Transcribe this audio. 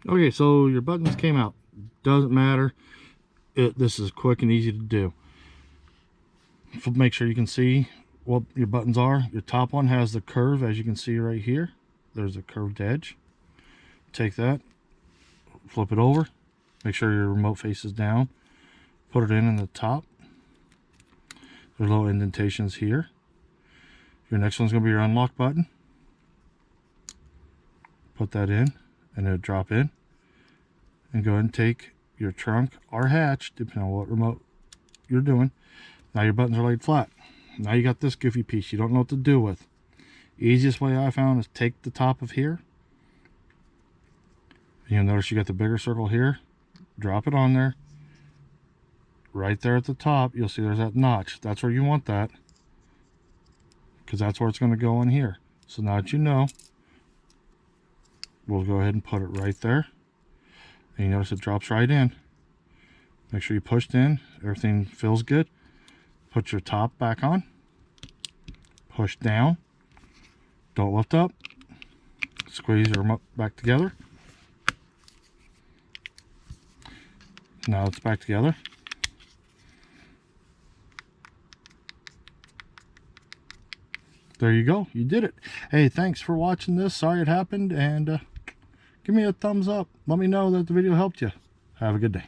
Okay, so your buttons came out. Doesn't matter. This is quick and easy to do. Make sure you can see what your buttons are. Your top one has the curve, as you can see right here. There's a curved edge. Take that, flip it over, make sure your remote faces down, put it in the top. There's little indentations here. Your next one's going to be your unlock button. Put that in and it'll drop in. And go ahead and take your trunk or hatch, depending on what remote you're doing. Now your buttons are laid flat. Now you got this goofy piece you don't know what to do with. Easiest way I found is take the top of here. You'll notice you got the bigger circle here. Drop it on there. Right there at the top, you'll see there's that notch. That's where you want that, because that's where it's going to go in here. So now that you know, we'll go ahead and put it right there. And you notice it drops right in. Make sure you pushed in. Everything feels good. Put your top back on. Push down. Don't lift up. Squeeze your remote back together. Now it's back together. There you go. You did it. Hey, thanks for watching this. Sorry it happened. And give me a thumbs up. Let me know that the video helped you. Have a good day.